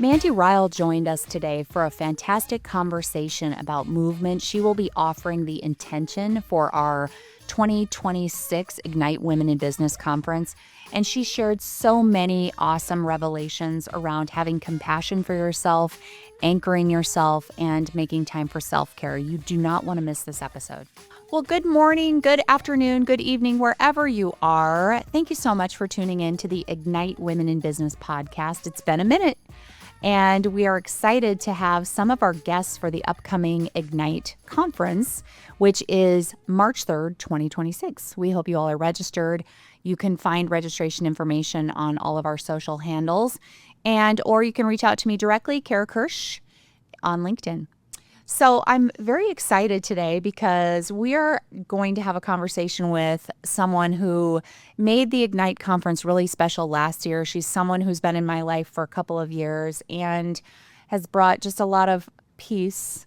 Mandy Ryle joined us today for a fantastic conversation about movement. She will be offering the intention for our 2026 Ignite Women in Business Conference, and she shared so many awesome revelations around having compassion for yourself, anchoring yourself, and making time for self-care. You do not want to miss this episode. Well, good morning, good afternoon, good evening, wherever you are. Thank you so much for tuning in to the Ignite Women in Business podcast. It's been a minute. And we are excited to have some of our guests for the upcoming Ignite conference, which is March 3rd, 2026. We hope you all are registered. You can find registration information on all of our social handles, or you can reach out to me directly, Kara Kirsch, on LinkedIn. So I'm very excited today because we are going to have a conversation with someone who made the Ignite conference really special last year. She's someone who's been in my life for a couple of years and has brought just a lot of peace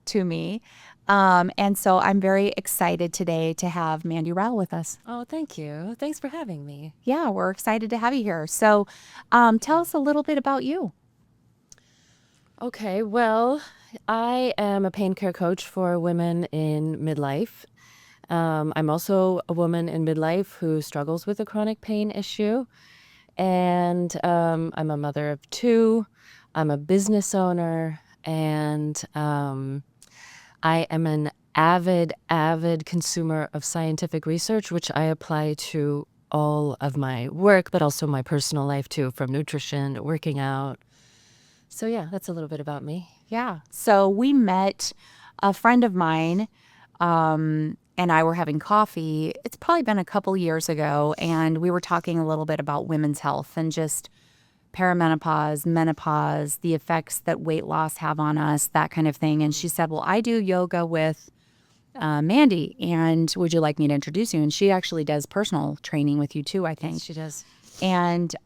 to me. And so I'm very excited today to have Mandy Ryle with us. Oh, thank you. Thanks for having me. Yeah, we're excited to have you here. So tell us a little bit about you. Okay, well, I am a pain care coach for women in midlife. I'm also a woman in midlife who struggles with a chronic pain issue. And I'm a mother of two. I'm a business owner. And I am an avid consumer of scientific research, which I apply to all of my work, but also my personal life too, from nutrition to working out. So yeah, that's a little bit about me. Yeah. So we met, a friend of mine and I were having coffee. It's probably been a couple years ago, and we were talking a little bit about women's health and just perimenopause, menopause, the effects that weight loss have on us, that kind of thing. And she said, well, I do yoga with Mandy, and would you like me to introduce you? And she actually does personal training with you too, I think. Yes, she does. And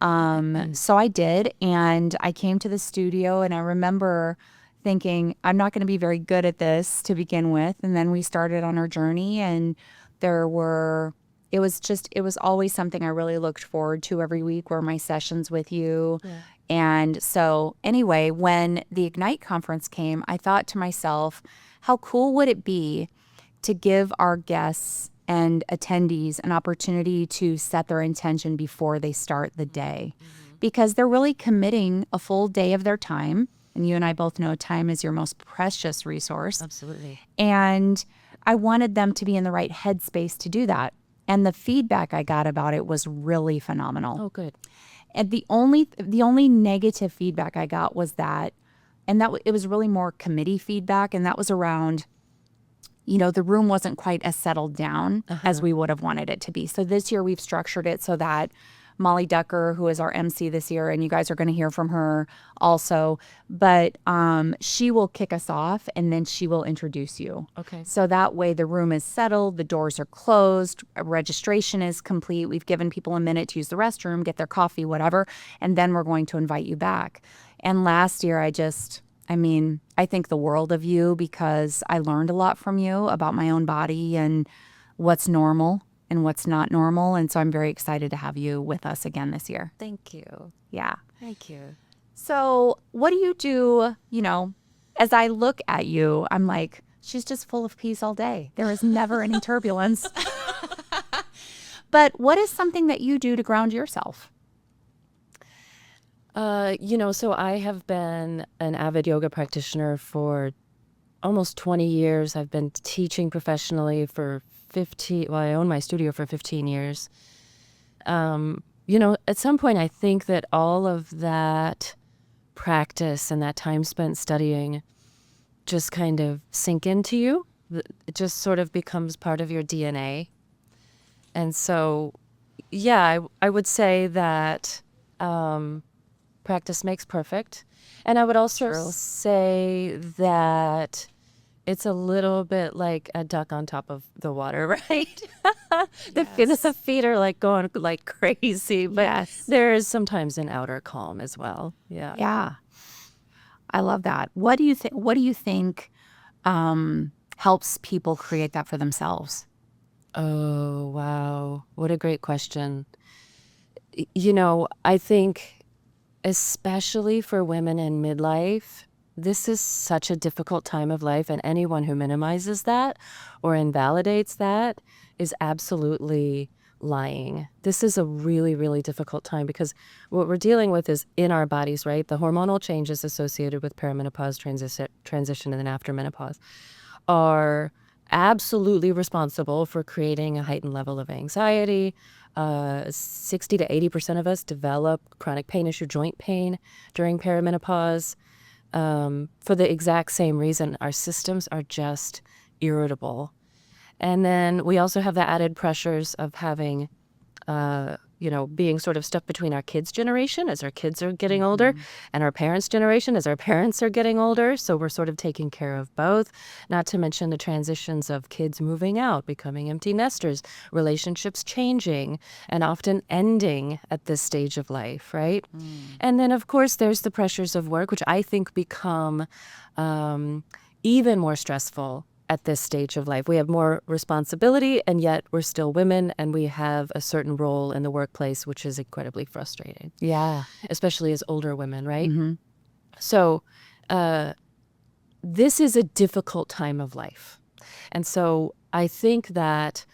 so I did, and I came to the studio, and I remember thinking, I'm not going to be very good at this to begin with. And then we started on our journey, and it was always something I really looked forward to every week were my sessions with you. Yeah. And so anyway, when the Ignite conference came, I thought to myself, how cool would it be to give our guests and attendees an opportunity to set their intention before they start the day, because they're really committing a full day of their time. And you and I both know time is your most precious resource. Absolutely. And I wanted them to be in the right headspace to do that. And the feedback I got about it was really phenomenal. Oh, good. And the only negative feedback I got was that, it was really more committee feedback, and that was around, the room wasn't quite as settled down as we would have wanted it to be. So this year we've structured it so that Molly Ducker, who is our MC this year, and you guys are going to hear from her also, but she will kick us off, and then she will introduce you. Okay. So that way the room is settled, the doors are closed, registration is complete. We've given people a minute to use the restroom, get their coffee, whatever, and then we're going to invite you back. And last year I think the world of you, because I learned a lot from you about my own body and what's normal and what's not normal. And so I'm very excited to have you with us again this year. Thank you. Yeah. Thank you. So what do you do, as I look at you, I'm like, she's just full of peace all day. There is never any turbulence. But what is something that you do to ground yourself? So I have been an avid yoga practitioner for almost 20 years. I've been teaching professionally for I own my studio for 15 years. At some point I think that all of that practice and that time spent studying just kind of sink into you. It just sort of becomes part of your DNA. And so, yeah, I would say that practice makes perfect. And I would also say that it's a little bit like a duck on top of the water, right? The feet are like going like crazy, but there is sometimes an outer calm as well. Yeah. Yeah. I love that. What do you think helps people create that for themselves? Oh, wow. What a great question. I think especially for women in midlife. This is such a difficult time of life, and anyone who minimizes that or invalidates that is absolutely lying. This is a really, really difficult time because what we're dealing with is in our bodies, right? The hormonal changes associated with perimenopause transition and then after menopause are absolutely responsible for creating a heightened level of anxiety. 60 to 80% of us develop chronic pain issue, joint pain during perimenopause. For the exact same reason, our systems are just irritable. And then we also have the added pressures of having, being sort of stuck between our kids' generation as our kids are getting older and our parents' generation as our parents are getting older. So we're sort of taking care of both, not to mention the transitions of kids moving out, becoming empty nesters, relationships changing and often ending at this stage of life, right? And then, of course, there's the pressures of work, which I think become even more stressful at this stage of life. We have more responsibility, and yet we're still women, and we have a certain role in the workplace, which is incredibly frustrating. Yeah. Especially as older women, right? So this is a difficult time of life. And so I think that,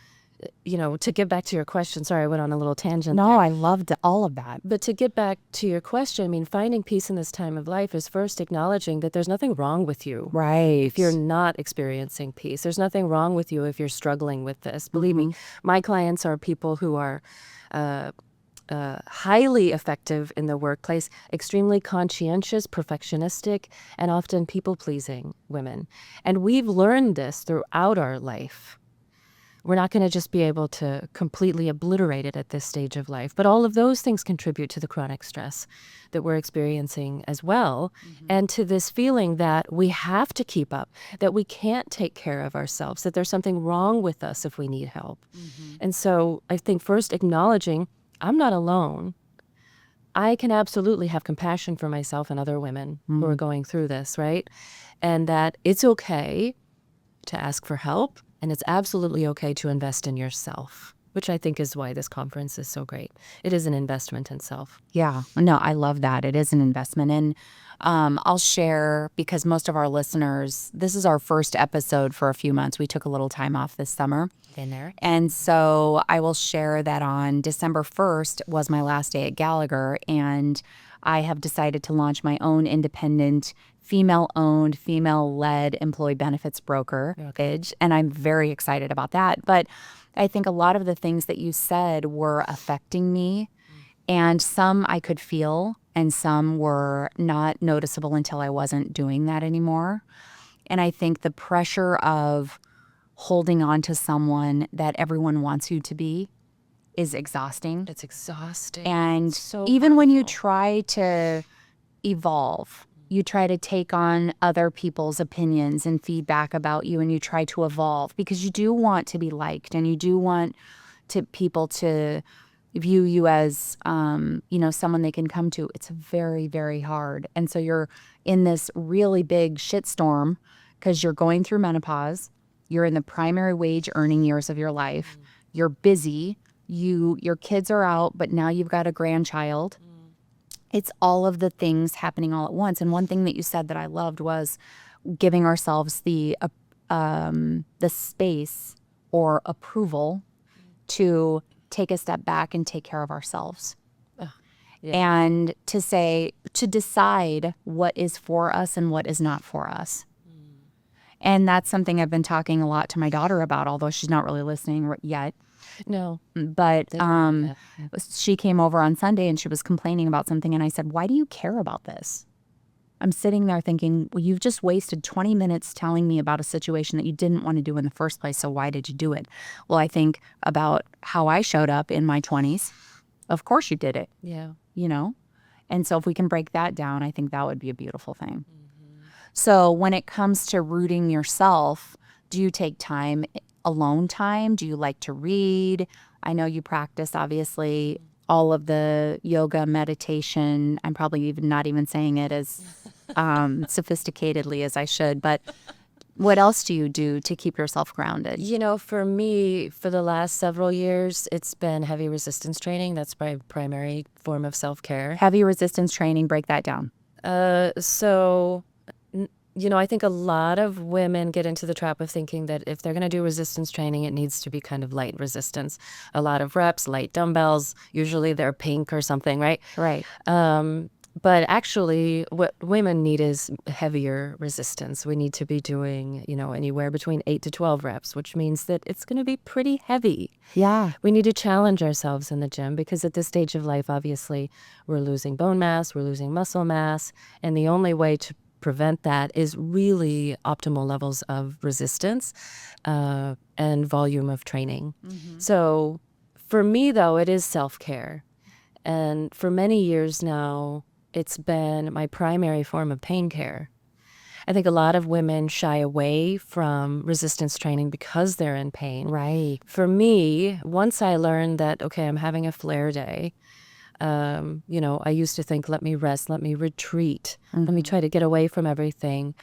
to get back to your question, sorry, I went on a little tangent. No, I loved all of that. But to get back to your question, I mean, finding peace in this time of life is first acknowledging that there's nothing wrong with you. Right. If you're not experiencing peace, there's nothing wrong with you if you're struggling with this. Believe me, my clients are people who are highly effective in the workplace, extremely conscientious, perfectionistic, and often people-pleasing women. And we've learned this throughout our life. We're not going to just be able to completely obliterate it at this stage of life. But all of those things contribute to the chronic stress that we're experiencing as well, and to this feeling that we have to keep up, that we can't take care of ourselves, that there's something wrong with us if we need help. And so I think first acknowledging I'm not alone. I can absolutely have compassion for myself and other women who are going through this, right? And that it's okay to ask for help. And it's absolutely okay to invest in yourself, which I think is why this conference is so great. It is an investment in self. Yeah. No, I love that. It is an investment. And I'll share, because most of our listeners, this is our first episode for a few months. We took a little time off this summer. Been there. And so I will share that on December 1st was my last day at Gallagher. And I have decided to launch my own independent, female-owned, female-led employee benefits brokerage, and I'm very excited about that. But I think a lot of the things that you said were affecting me, and some I could feel, and some were not noticeable until I wasn't doing that anymore. And I think the pressure of holding on to someone that everyone wants you to be is exhausting. It's exhausting. And so even when you harmful. try to evolve, you try to take on other people's opinions and feedback about you, and you try to evolve because you do want to be liked, and you do want people to view you as, someone they can come to. It's very, very hard. And so you're in this really big shitstorm because you're going through menopause. You're in the primary wage earning years of your life. You're busy. Your kids are out, but now you've got a grandchild. It's all of the things happening all at once. And one thing that you said that I loved was giving ourselves the space or approval to take a step back and take care of ourselves. And to decide what is for us and what is not for us. And that's something I've been talking a lot to my daughter about, although she's not really listening yet. No. But she came over on Sunday and she was complaining about something. And I said, why do you care about this? I'm sitting there thinking, well, you've just wasted 20 minutes telling me about a situation that you didn't want to do in the first place. So why did you do it? Well, I think about how I showed up in my 20s. Of course you did it. Yeah. And so if we can break that down, I think that would be a beautiful thing. So when it comes to rooting yourself, do you take time, alone time? Do you like to read? I know you practice, obviously, all of the yoga, meditation. I'm probably not even saying it as sophisticatedly as I should. But What else do you do to keep yourself grounded? You know, for me, for the last several years, it's been heavy resistance training. That's my primary form of self-care. Heavy resistance training, break that down. I think a lot of women get into the trap of thinking that if they're going to do resistance training, it needs to be kind of light resistance. A lot of reps, light dumbbells, usually they're pink or something, right? Right. But actually, what women need is heavier resistance. We need to be doing, anywhere between 8 to 12 reps, which means that it's going to be pretty heavy. Yeah. We need to challenge ourselves in the gym because at this stage of life, obviously, we're losing bone mass, we're losing muscle mass, and the only way to prevent that is really optimal levels of resistance and volume of training. So for me, though, it is self-care. And for many years now, it's been my primary form of pain care. I think a lot of women shy away from resistance training because they're in pain. Right. For me, once I learned that, okay, I'm having a flare day, I used to think, let me rest, let me retreat, let me try to get away from everything,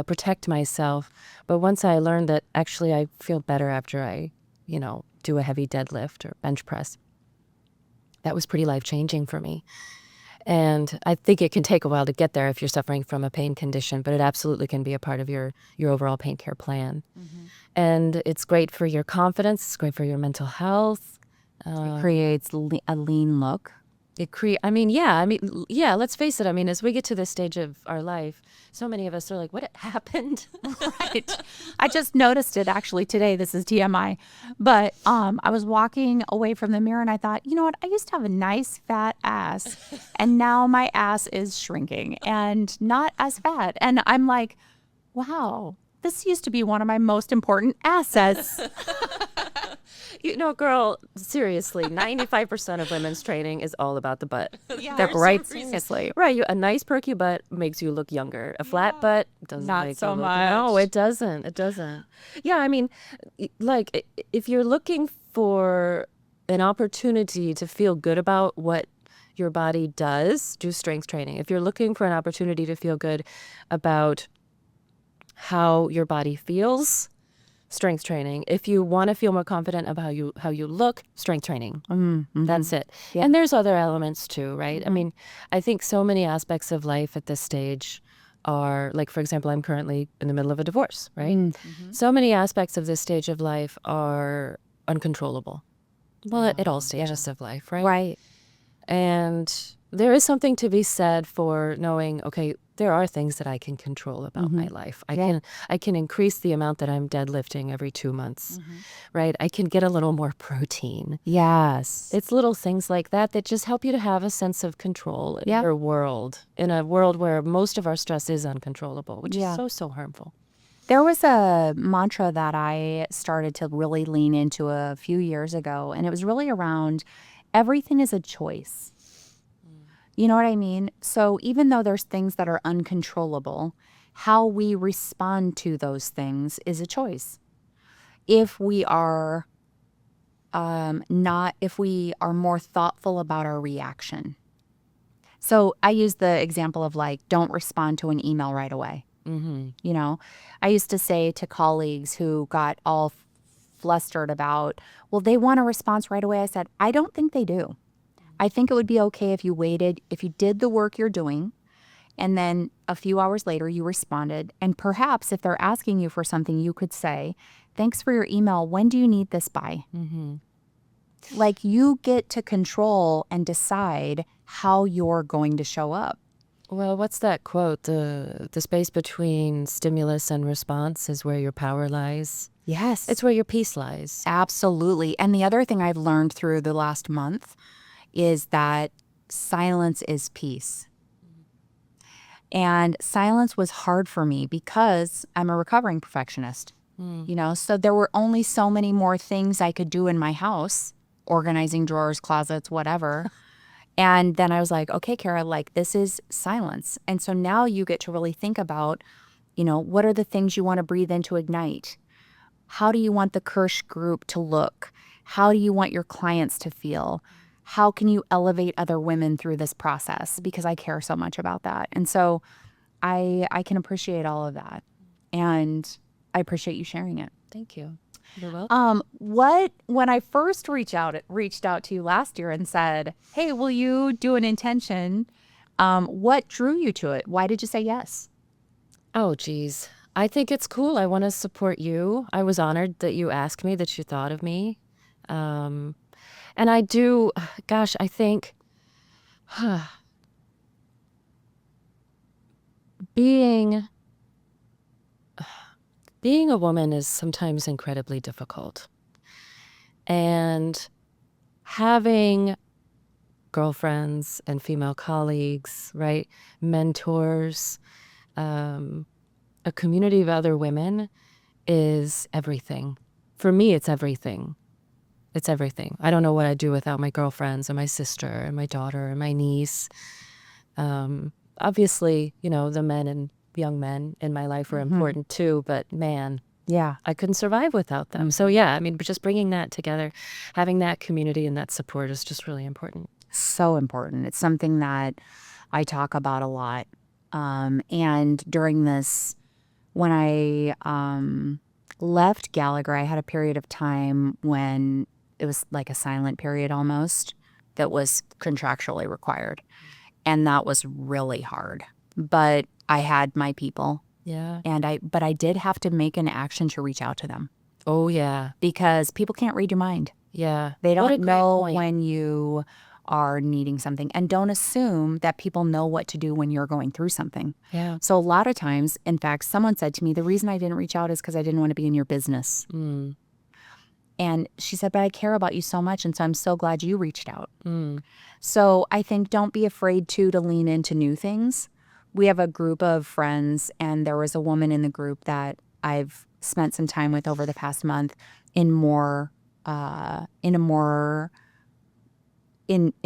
protect myself. But once I learned that actually I feel better after I, do a heavy deadlift or bench press, that was pretty life-changing for me. And I think it can take a while to get there if you're suffering from a pain condition, but it absolutely can be a part of your overall pain care plan. And it's great for your confidence. It's great for your mental health. It creates a lean look. Let's face it. I mean, as we get to this stage of our life, so many of us are like, what happened? Right. I just noticed it actually today. This is TMI. But I was walking away from the mirror and I thought, you know what? I used to have a nice fat ass and now my ass is shrinking and not as fat. And I'm like, wow, this used to be one of my most important assets. Girl, seriously, 95% of women's training is all about the butt. Yeah, they're right. Seriously. Right. A nice perky butt makes you look younger. A flat butt doesn't Not make so you look much. No, it doesn't. It doesn't. Yeah, I mean, like, if you're looking for an opportunity to feel good about what your body does, do strength training. If you're looking for an opportunity to feel good about how your body feels, strength training. If you want to feel more confident about how you look, strength training. That's it. Yeah. And there's other elements too, right? I mean, I think so many aspects of life at this stage are, like, for example, I'm currently in the middle of a divorce, right? So many aspects of this stage of life are uncontrollable. Well, at all stages of life, right? Right. And there is something to be said for knowing, okay, there are things that I can control about my life. I can increase the amount that I'm deadlifting every 2 months, right? I can get a little more protein. Yes. It's little things like that that just help you to have a sense of control in your world, in a world where most of our stress is uncontrollable, which is so harmful. There was a mantra that I started to really lean into a few years ago, and it was really around everything is a choice. You know what I mean? So even though there's things that are uncontrollable, how we respond to those things is a choice. If we are if we are more thoughtful about our reaction. So I use the example of, like, don't respond to an email right away. I used to say to colleagues who got all flustered about, well, they want a response right away. I said, I don't think they do. I think it would be okay if you waited, if you did the work you're doing, and then a few hours later you responded. And perhaps if they're asking you for something, you could say, thanks for your email. When do you need this by? Like, you get to control and decide how you're going to show up. Well, what's that quote? The space between stimulus and response is where your power lies. Yes. It's where your peace lies. Absolutely. And the other thing I've learned through the last month is that silence is peace. And silence was hard for me because I'm a recovering perfectionist, so there were only so many more things I could do in my house, organizing drawers, closets, whatever. And then I was like, okay, Kara, like, this is silence. And so now you get to really think about, what are the things you want to breathe in to ignite? How do you want the Kirsch group to look? How do you want your clients to feel? How can you elevate other women through this process? Because I care so much about that. And so I can appreciate all of that. And I appreciate you sharing it. Thank you. You're welcome. When I first reached out to you last year and said, "Hey, will you do an intention?" What drew you to it? Why did you say yes? Oh, geez. I think it's cool. I want to support you. I was honored that you asked me, that you thought of me. And I do, gosh, I think being being a woman is sometimes incredibly difficult. And having girlfriends and female colleagues, right? Mentors, a community of other women is everything. For me, it's everything. It's everything. I don't know what I'd do without my girlfriends and my sister and my daughter and my niece. Obviously, the men and young men in my life are important too, but man, Yeah. I couldn't survive without them. So yeah, I mean, but just bringing that together, having that community and that support is just really important. So important. It's something that I talk about a lot. And during this, when I left Gallagher, I had a period of time when it was like a silent period almost that was contractually required. And that was really hard. But I had my people, Yeah. but I did have to make an action to reach out to them Oh, yeah. because people can't read your mind. Yeah. They What a don't great know point. when you are needing something, and don't assume that people know what to do when you're going through something. Yeah. So a lot of times, in fact, someone said to me, the reason I didn't reach out is because I didn't want to be in your business. Mm. And she said, but I care about you so much, and so I'm so glad you reached out. Mm. So I think don't be afraid to lean into new things. We have a group of friends, and there was a woman in the group that I've spent some time with over the past month in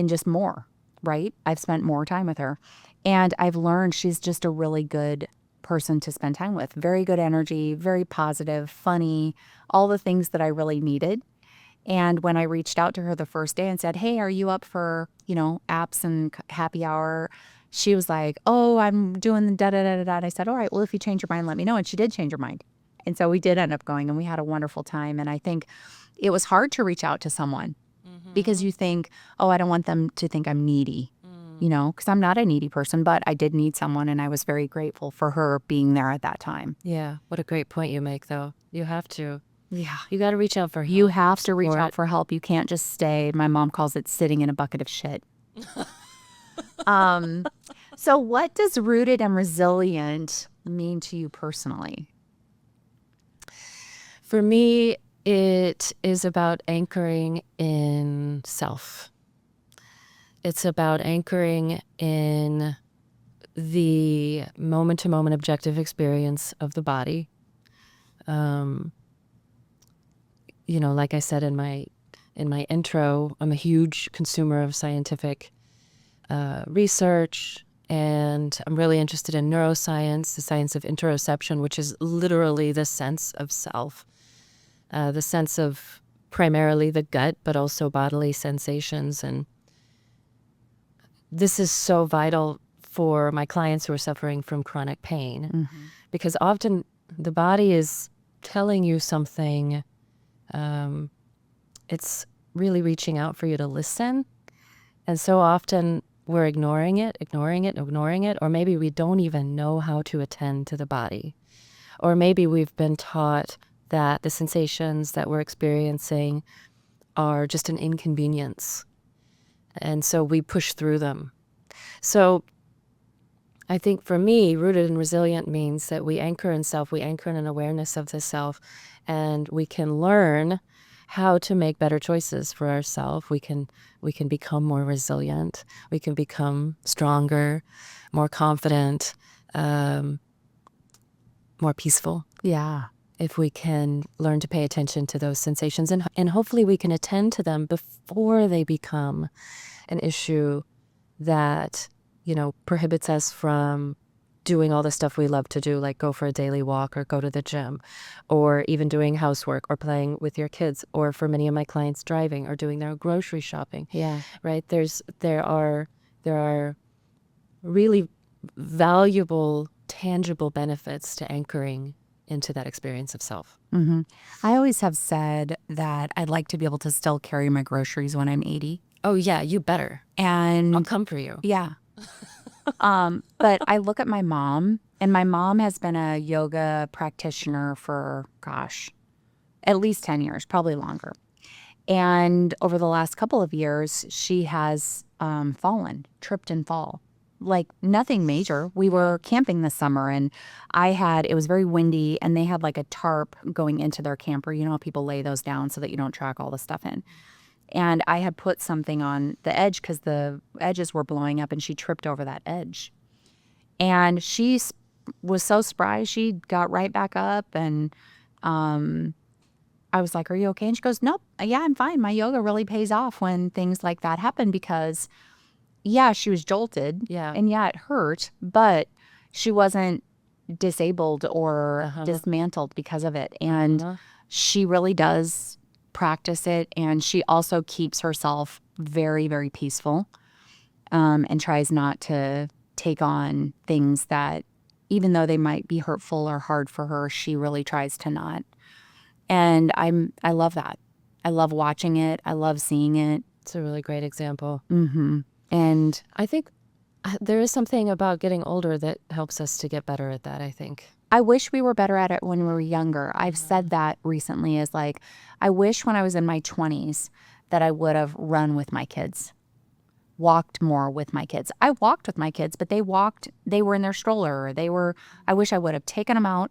just more, right? I've spent more time with her, and I've learned she's just a really good person to spend time with. Very good energy, very positive, funny, all the things that I really needed. And when I reached out to her the first day and said, "Hey, are you up for, apps and happy hour?" She was like, "Oh, I'm doing the da da da da da." And I said, "All right, well, if you change your mind, let me know." And she did change her mind. And so we did end up going, and we had a wonderful time. And I think it was hard to reach out to someone because you think, "Oh, I don't want them to think I'm needy," because I'm not a needy person, but I did need someone. And I was very grateful for her being there at that time. Yeah. What a great point you make, though. You have to. Yeah. You got to reach out for help. You have to reach support. out for help. You can't just stay. My mom calls it sitting in a bucket of shit. So what does rooted and resilient mean to you personally? For me, it is about anchoring in self. It's about anchoring in the moment-to-moment objective experience of the body. Like I said in my intro, I'm a huge consumer of scientific research, and I'm really interested in neuroscience, the science of interoception, which is literally the sense of self, the sense of primarily the gut, but also bodily sensations. And this is so vital for my clients who are suffering from chronic pain, because often the body is telling you something. It's really reaching out for you to listen. And so often we're ignoring it, or maybe we don't even know how to attend to the body. Or maybe we've been taught that the sensations that we're experiencing are just an inconvenience. And so we push through them. So I think for me, rooted and resilient means that we anchor in self, we anchor in an awareness of the self, and we can learn how to make better choices for ourselves. We can become more resilient. We can become stronger, more confident, more peaceful. Yeah. If we can learn to pay attention to those sensations, and hopefully we can attend to them before they become an issue that, prohibits us from doing all the stuff we love to do, like go for a daily walk or go to the gym, or even doing housework or playing with your kids, or for many of my clients, driving or doing their grocery shopping. Yeah. Right? There are really valuable, tangible benefits to anchoring into that experience of self. I always have said that I'd like to be able to still carry my groceries when I'm 80. Oh, yeah, you better. I'll And come for you. yeah. But I look at my mom, and my mom has been a yoga practitioner for, gosh, at least 10 years, probably longer. And over the last couple of years, she has fallen, tripped and fall. Like nothing major. We were camping this summer, and it was very windy, and they had like a tarp going into their camper. You know how people lay those down so that you don't track all the stuff in. And I had put something on the edge because the edges were blowing up, and she tripped over that edge. And was so spry, she got right back up, and I was like, "Are you okay?" And she goes, "Nope, yeah, I'm fine. My yoga really pays off when things like that happen because, yeah, she was jolted, Yeah. and yeah, it hurt, but she wasn't disabled or dismantled because of it." And she really does practice it, and she also keeps herself very, very peaceful, and tries not to take on things that, even though they might be hurtful or hard for her, she really tries to not. And I love that. I love watching it. I love seeing it. It's a really great example. And I think there is something about getting older that helps us to get better at that, I think. I wish we were better at it when we were younger. I've said that recently, is like, I wish when I was in my 20s that I would have run with my kids, walked more with my kids. I walked with my kids, but they were in their stroller. I wish I would have taken them out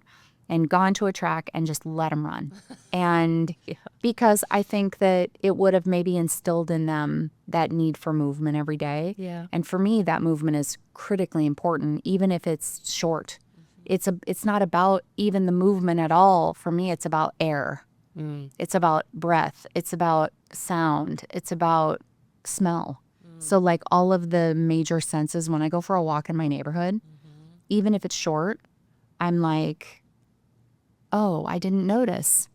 and gone to a track and just let them run. And because I think that it would have maybe instilled in them that need for movement every day. Yeah. And for me, that movement is critically important, even if it's short. It's not about even the movement at all. For me, it's about air. It's about breath. It's about sound. It's about smell. So like all of the major senses, when I go for a walk in my neighborhood, even if it's short, I'm like, oh, I didn't notice.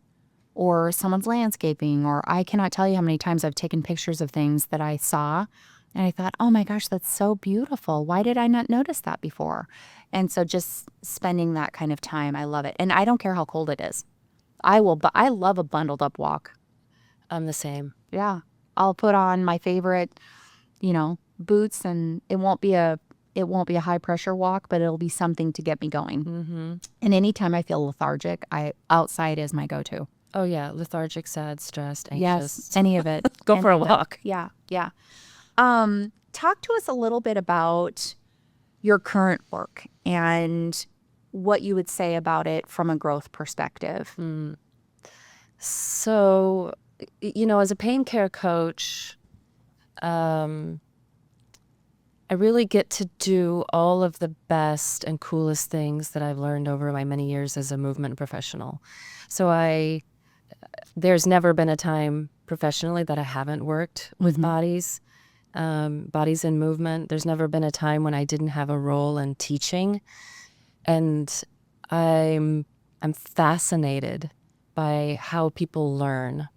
Or someone's landscaping, or I cannot tell you how many times I've taken pictures of things that I saw and I thought, oh my gosh, that's so beautiful. Why did I not notice that before? And so just spending that kind of time, I love it. And I don't care how cold it is. I love a bundled up walk. I'm the same. Yeah. I'll put on my favorite, boots, and it won't be a high pressure walk, but it'll be something to get me going. And anytime I feel lethargic, outside is my go-to. Oh, yeah. Lethargic, sad, stressed, anxious. Yes, any of it. Go for a walk. Yeah, yeah. Talk to us a little bit about your current work and what you would say about it from a growth perspective. So, as a pain care coach, I really get to do all of the best and coolest things that I've learned over my many years as a movement professional. So there's never been a time professionally that I haven't worked with bodies in movement. There's never been a time when I didn't have a role in teaching. And I'm fascinated by how people learn.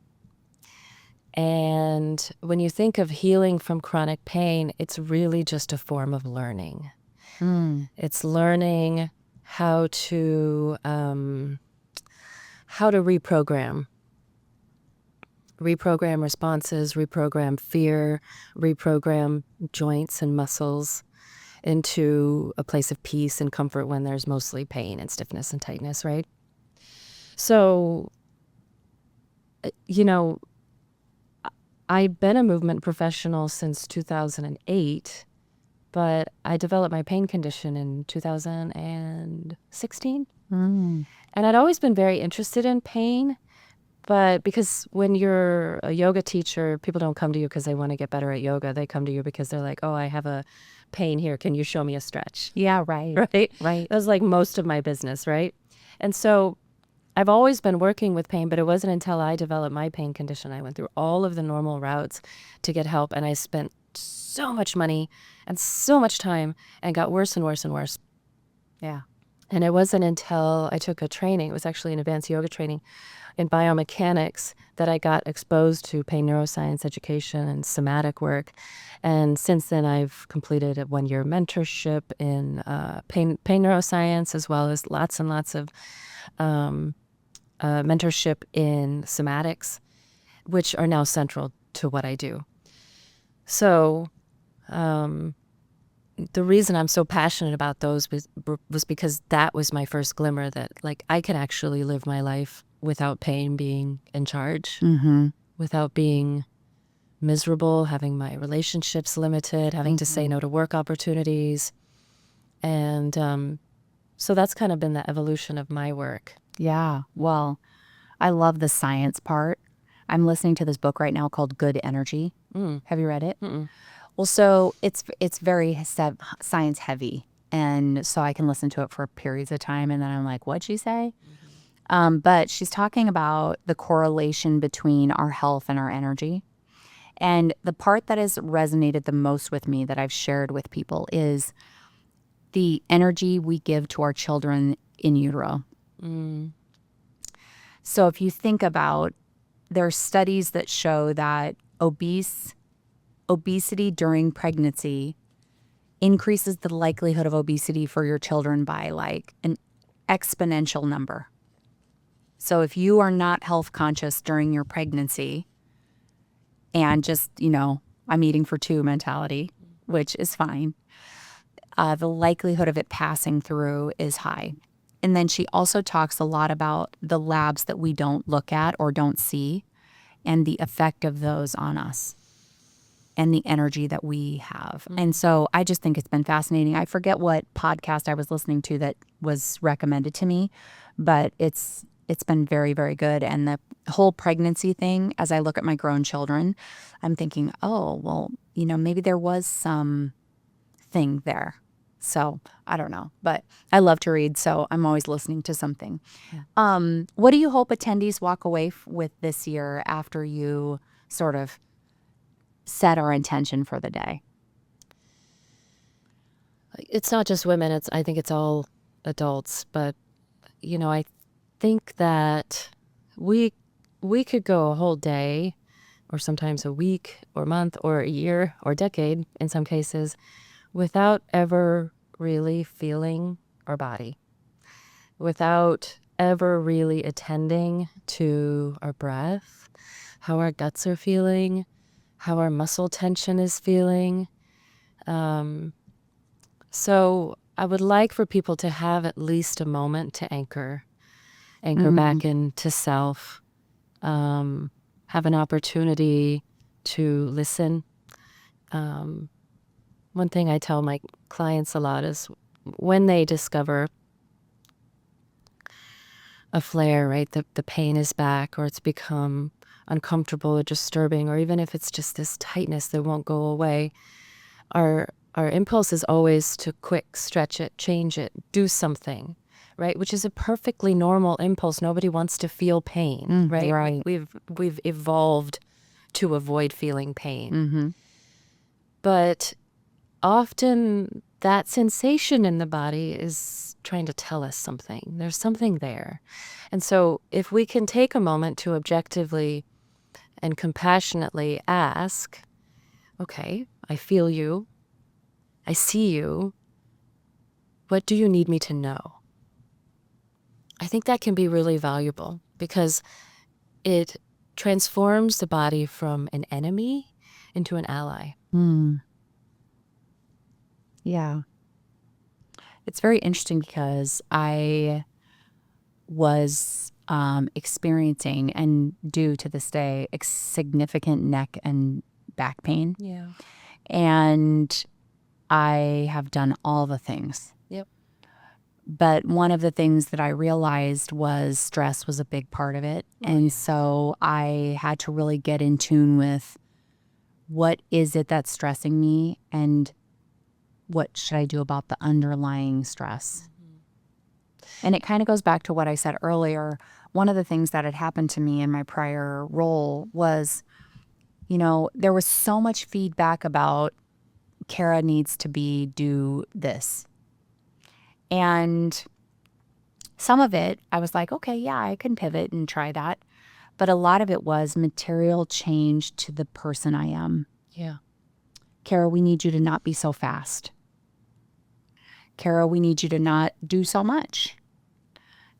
And when you think of healing from chronic pain, it's really just a form of learning. It's learning how to reprogram responses, reprogram fear, reprogram joints and muscles into a place of peace and comfort when there's mostly pain and stiffness and tightness, right? So, I've been a movement professional since 2008, but I developed my pain condition in 2016. And I'd always been very interested in pain, but because when you're a yoga teacher, people don't come to you because they want to get better at yoga. They come to you because they're like, oh, I have a pain here. Can you show me a stretch? Yeah, right. Right? Right. That was like most of my business, right? And so I've always been working with pain, but it wasn't until I developed my pain condition. I went through all of the normal routes to get help, and I spent so much money and so much time and got worse and worse and worse. Yeah. And it wasn't until I took a training, it was actually an advanced yoga training in biomechanics, that I got exposed to pain neuroscience education and somatic work. And since then, I've completed a 1-year mentorship in pain neuroscience, as well as lots and lots of mentorship in somatics, which are now central to what I do. So the reason I'm so passionate about those was because that was my first glimmer that, like, I can actually live my life without pain being in charge, without being miserable, having my relationships limited, having to say no to work opportunities. And so that's kind of been the evolution of my work. Yeah. Well, I love the science part. I'm listening to this book right now called Good Energy. Have you read it? Well, so it's very science heavy, and so I can listen to it for periods of time, and then I'm like, what'd she say? But she's talking about the correlation between our health and our energy. And the part that has resonated the most with me that I've shared with people is the energy we give to our children in utero. So if you think about, there are studies that show that obesity during pregnancy increases the likelihood of obesity for your children by like an exponential number. So if you are not health conscious during your pregnancy and just, I'm eating for two mentality, which is fine, the likelihood of it passing through is high. And then she also talks a lot about the labs that we don't look at or don't see and the effect of those on us and the energy that we have. And so I just think it's been fascinating. I forget what podcast I was listening to that was recommended to me, but it's been very, very good. And the whole pregnancy thing, as I look at my grown children, I'm thinking, oh, well, maybe there was some thing there. So I don't know, but I love to read, so I'm always listening to something. Yeah. What do you hope attendees walk away with this year after you sort of set our intention for the day? It's not just women. I think it's all adults. But, I think that we could go a whole day, or sometimes a week or month or a year or decade in some cases, without ever really feeling our body, without ever really attending to our breath, how our guts are feeling, how our muscle tension is feeling. So I would like for people to have at least a moment to anchor back into self, have an opportunity to listen. One thing I tell my clients a lot is when they discover a flare, right, the pain is back, or it's become uncomfortable or disturbing, or even if it's just this tightness that won't go away, our impulse is always to quick stretch it, change it, do something, right? Which is a perfectly normal impulse. Nobody wants to feel pain, right? Right. We've evolved to avoid feeling pain. But often that sensation in the body is trying to tell us something. There's something there. And so if we can take a moment to objectively and compassionately ask, okay, I feel you. I see you. What do you need me to know? I think that can be really valuable because it transforms the body from an enemy into an ally. Yeah. It's very interesting because I was experiencing, and do to this day, significant neck and back pain. Yeah. And I have done all the things. Yep. But one of the things that I realized was stress was a big part of it. And so I had to really get in tune with what is it that's stressing me and what should I do about the underlying stress. And it kind of goes back to what I said earlier. One of the things that had happened to me in my prior role was, there was so much feedback about Kara needs to do this. And Some of it, I was like, okay, yeah, I can pivot and try that. But a lot of it was material change to the person I am. Yeah. Kara, we need you to not be so fast. Kara, we need you to not do so much.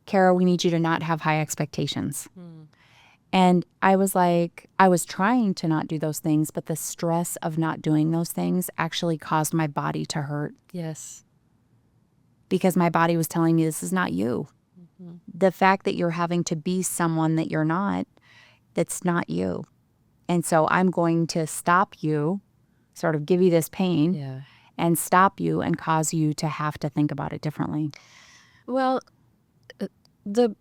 Kara, we need you to not have high expectations. And I was like, I was trying to not do those things, but the stress of not doing those things actually caused my body to hurt Yes. because my body was telling me this is not you. The fact that you're having to be someone that you're not, that's not you. And so I'm going to stop you, sort of give you this pain Yeah. and stop you and cause you to have to think about it differently. Well, the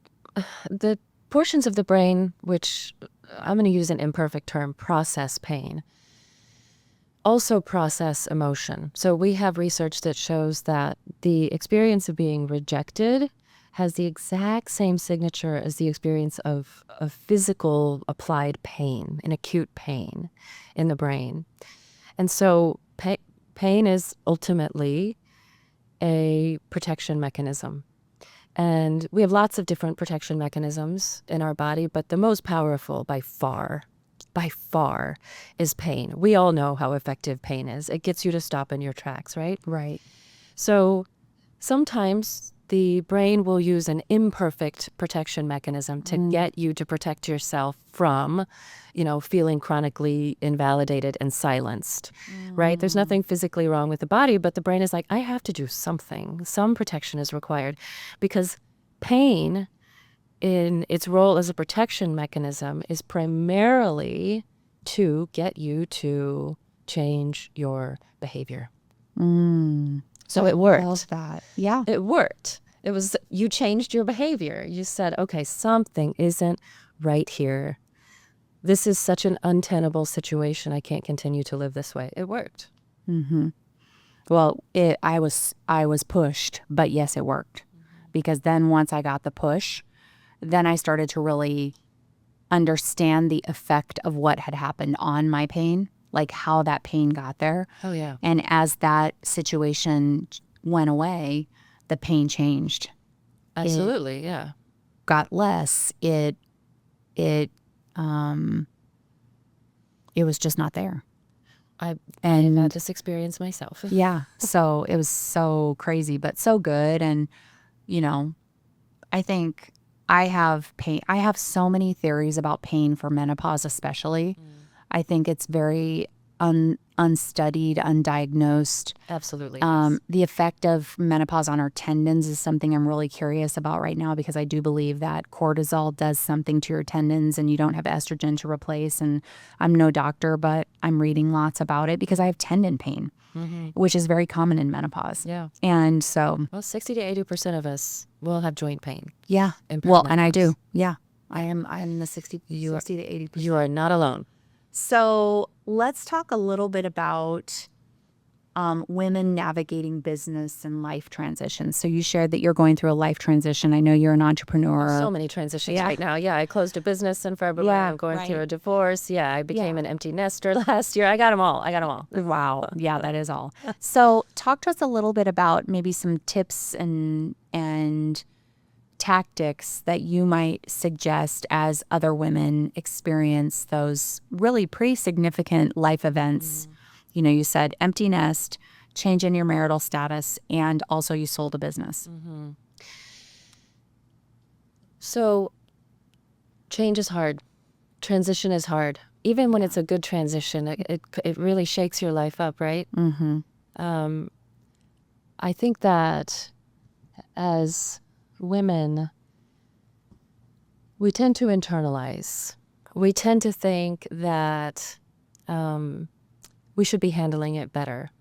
the portions of the brain which I'm going to use an imperfect term, process pain, also process emotion. So we have research that shows that the experience of being rejected has the exact same signature as the experience of physical applied pain, an acute pain in the brain. And so pain is ultimately a protection mechanism. And we have lots of different protection mechanisms in our body, but the most powerful by far, is pain. We all know how effective pain is. It gets you to stop in your tracks, right? Right. So sometimes the brain will use an imperfect protection mechanism to get you to protect yourself from, feeling chronically invalidated and silenced, right? There's nothing physically wrong with the body, but the brain is like, I have to do something. Some protection is required because pain in its role as a protection mechanism is primarily to get you to change your behavior. So it worked. Love that. Yeah. It worked. It was, you changed your behavior. You said, okay, something isn't right here. This is such an untenable situation. I can't continue to live this way. It worked. Well, I was pushed, but yes, it worked. Because then once I got the push, then I started to really understand the effect of what had happened on my pain, like how that pain got there. Oh, yeah. And as that situation went away, the pain changed. Absolutely, yeah. Got less. It was just not there. I've And had this experience myself. yeah, so it was so crazy, but so good. And, I think I have pain. I have so many theories about pain for menopause, especially. I think it's very unstudied, undiagnosed. Absolutely. Yes. The effect of menopause on our tendons is something I'm really curious about right now because I do believe that cortisol does something to your tendons and you don't have estrogen to replace. And I'm no doctor, but I'm reading lots about it because I have tendon pain, which is very common in menopause. Yeah. And so, Well, 60 to 80% of us will have joint pain. yeah. in Well, and I menopause. do. Yeah. I'm the 60 to 80%. You are not alone. So let's talk a little bit about women navigating business and life transitions. So you shared that you're going through a life transition. I know you're an entrepreneur. So many transitions Yeah. right now. Yeah, I closed a business in February. Yeah, I'm going through right. a divorce. Yeah, I became an empty nester last year. I got them all. Wow. Yeah, that is all. So talk to us a little bit about maybe some tips and tactics that you might suggest as other women experience those really pretty significant life events. You said empty nest, change in your marital status, and also you sold a business. So change is hard. Transition is hard. Even when it's a good transition, it really shakes your life up, right? I think that as women, we tend to internalize. We tend to think that we should be handling it better,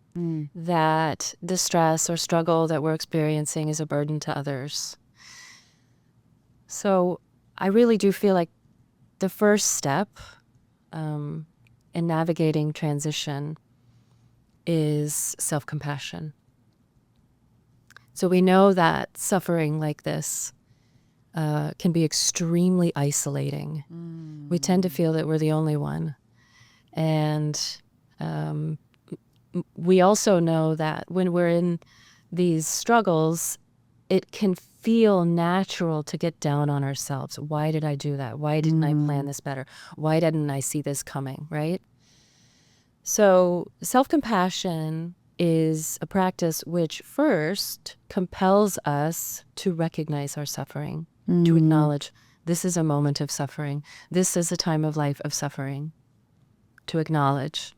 that the stress or struggle that we're experiencing is a burden to others. So I really do feel like the first step in navigating transition is self-compassion. So we know that suffering like this can be extremely isolating. We tend to feel that we're the only one. And we also know that when we're in these struggles, it can feel natural to get down on ourselves. Why did I do that? Why didn't I plan this better? Why didn't I see this coming, right? So self-compassion is a practice which first compels us to recognize our suffering, to acknowledge this is a moment of suffering. This is a time of life of suffering, to acknowledge.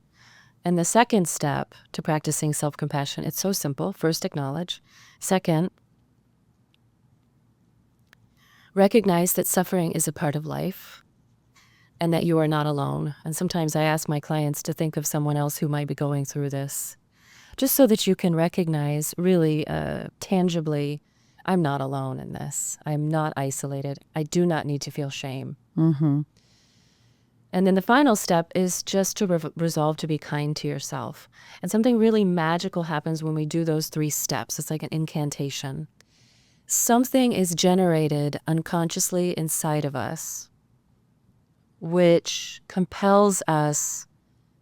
And the second step to practicing self-compassion, it's so simple. First, acknowledge. Second, recognize that suffering is a part of life and that you are not alone. And sometimes I ask my clients to think of someone else who might be going through this, just so that you can recognize really tangibly, I'm not alone in this. I'm not isolated. I do not need to feel shame. And then the final step is just to resolve to be kind to yourself. And something really magical happens when we do those 3 steps. It's like an incantation. Something is generated unconsciously inside of us, which compels us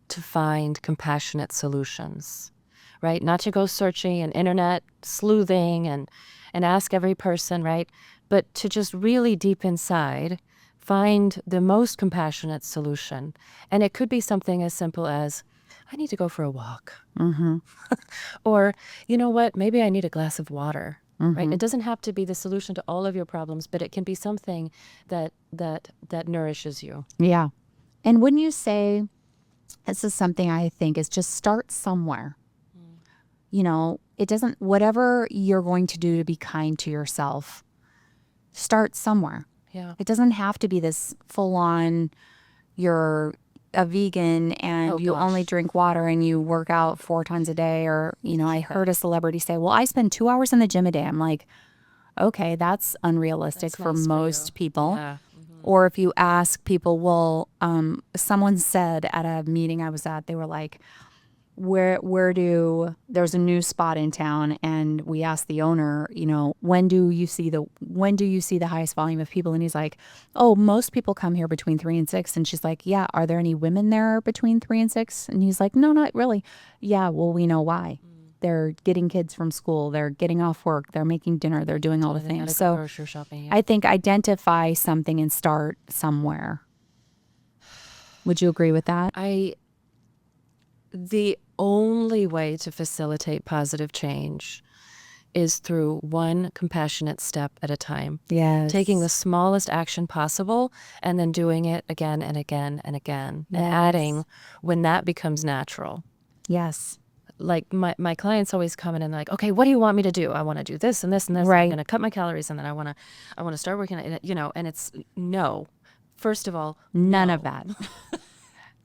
to find compassionate solutions, right? Not to go searching and internet sleuthing and ask every person, right? But to just really deep inside find the most compassionate solution. And it could be something as simple as, I need to go for a walk. Or, you know what, maybe I need a glass of water, right? It doesn't have to be the solution to all of your problems, but it can be something that nourishes you. Yeah. And wouldn't you say, this is something I think is just start somewhere. You know, it doesn't, whatever you're going to do to be kind to yourself, start somewhere. Yeah. It doesn't have to be this full on, you're a vegan and you only drink water and you work out 4 times a day. Or, you know, I heard a celebrity say, well, I spend 2 hours in the gym a day. I'm like, okay, that's unrealistic for most people. Yeah. Or if you ask people, well, someone said at a meeting I was at, they were like, there's a new spot in town, and we asked the owner, you know, when do you see the highest volume of people? And he's like, oh, most people come here between 3 and 6. And she's like, yeah, are there any women there between 3 and 6? And he's like, no, not really. Yeah, well, we know why. They're getting kids from school, they're getting off work, they're making dinner, they're doing all the things. So grocery shopping, I think identify something and start somewhere. Would you agree with that? The only way to facilitate positive change is through one compassionate step at a time. Yes. Taking the smallest action possible and then doing it again and again and again. Yes. And adding when that becomes natural. Yes. Like my clients always come in and like, okay, what do you want me to do? I want to do this and this and this. Right. I'm going to cut my calories and then I want to start working on it, you know, and it's no. First of all, none of that.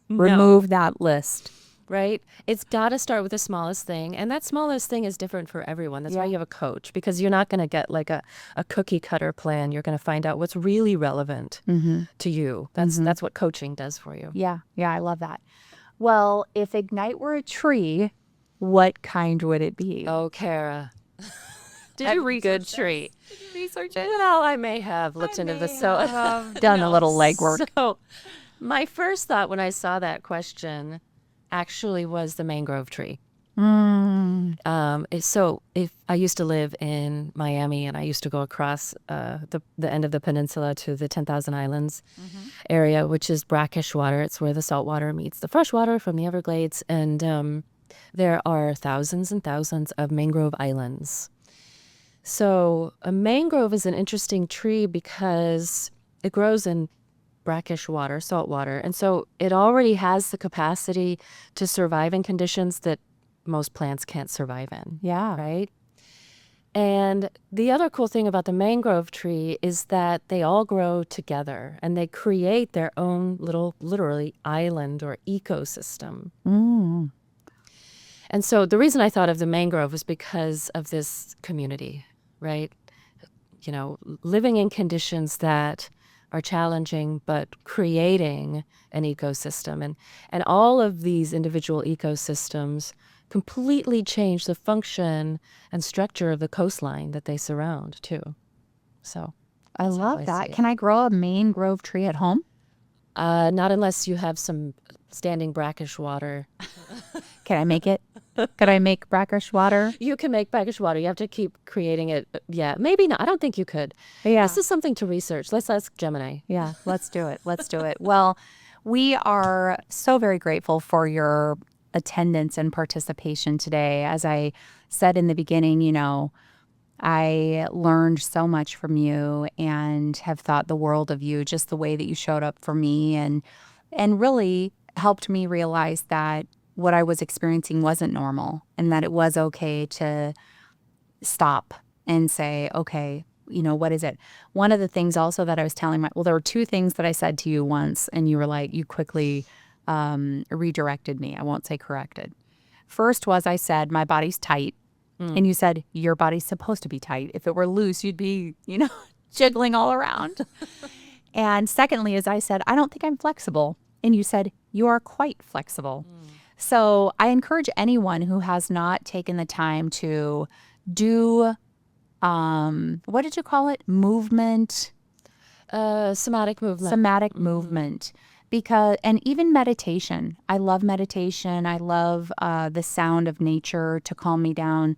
Remove that list. Right? It's got to start with the smallest thing. And that smallest thing is different for everyone. That's why you have a coach, because you're not going to get like a cookie cutter plan. You're going to find out what's really relevant to you. That's what coaching does for you. Yeah. Yeah. I love that. Well, if Ignite were a tree, what kind would it be? Oh, Kara. Did you research tree? Did you research it? Well, I may have looked into this. So done a little legwork. So my first thought when I saw that question actually was the mangrove tree. So if I used to live in Miami and I used to go across the end of the peninsula to the 10,000 Islands area, which is brackish water. It's where the salt water meets the fresh water from the Everglades. And there are thousands and thousands of mangrove islands. So a mangrove is an interesting tree because it grows in brackish water, salt water. And so it already has the capacity to survive in conditions that most plants can't survive in. Yeah. Right? And the other cool thing about the mangrove tree is that they all grow together and they create their own little, literally, island or ecosystem. And so the reason I thought of the mangrove was because of this community, right? You know, living in conditions that are challenging, but creating an ecosystem. And all of these individual ecosystems completely change the function and structure of the coastline that they surround, too. So I love that. Can I grow a mangrove tree at home? Not unless you have some standing brackish water. Can I make it? Could I make brackish water? You can make brackish water. You have to keep creating it. Yeah, maybe not. I don't think you could. Yeah. This is something to research. Let's ask Gemini. Yeah, let's do it. Let's do it. Well, we are so very grateful for your attendance and participation today. As I said in the beginning, I learned so much from you and have thought the world of you, just the way that you showed up for me and really helped me realize that what I was experiencing wasn't normal and that it was okay to stop and say, okay, what is it? One of the things also that I was telling there were two things that I said to you once, and you were like, you quickly redirected me. I won't say corrected. First was I said, my body's tight. And you said, your body's supposed to be tight. If it were loose, you'd be, jiggling all around. And secondly, as I said, I don't think I'm flexible. And you said, you are quite flexible. So I encourage anyone who has not taken the time to do, what did you call it? Movement? Somatic movement. Somatic movement. And even meditation. I love meditation. I love the sound of nature to calm me down.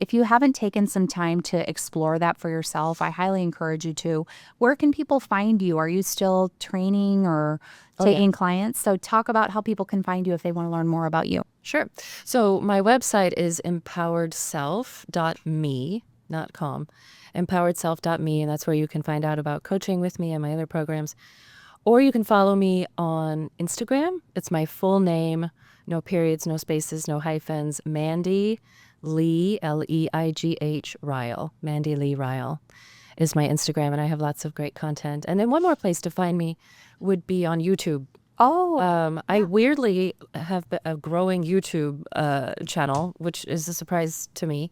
If you haven't taken some time to explore that for yourself, I highly encourage you to. Where can people find you? Are you still training or taking clients? So talk about how people can find you if they want to learn more about you. Sure. So my website is empoweredself.me, not com, empoweredself.me, and that's where you can find out about coaching with me and my other programs. Or you can follow me on Instagram. It's my full name, no periods, no spaces, no hyphens, Mandy Lee, Leigh, Ryle. Mandy Lee Ryle is my Instagram, and I have lots of great content. And then one more place to find me would be on YouTube. I weirdly have a growing YouTube channel, which is a surprise to me.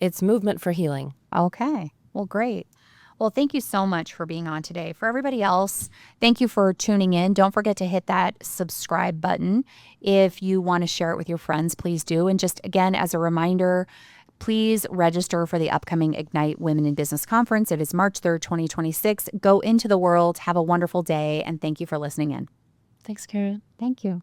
It's Movement for Healing. Okay. Well, great. Well, thank you so much for being on today. For everybody else, thank you for tuning in. Don't forget to hit that subscribe button. If you want to share it with your friends, please do. And just again, as a reminder, please register for the upcoming Ignite Women in Business Conference. It is March 3rd, 2026. Go into the world. Have a wonderful day. And thank you for listening in. Thanks, Karen. Thank you.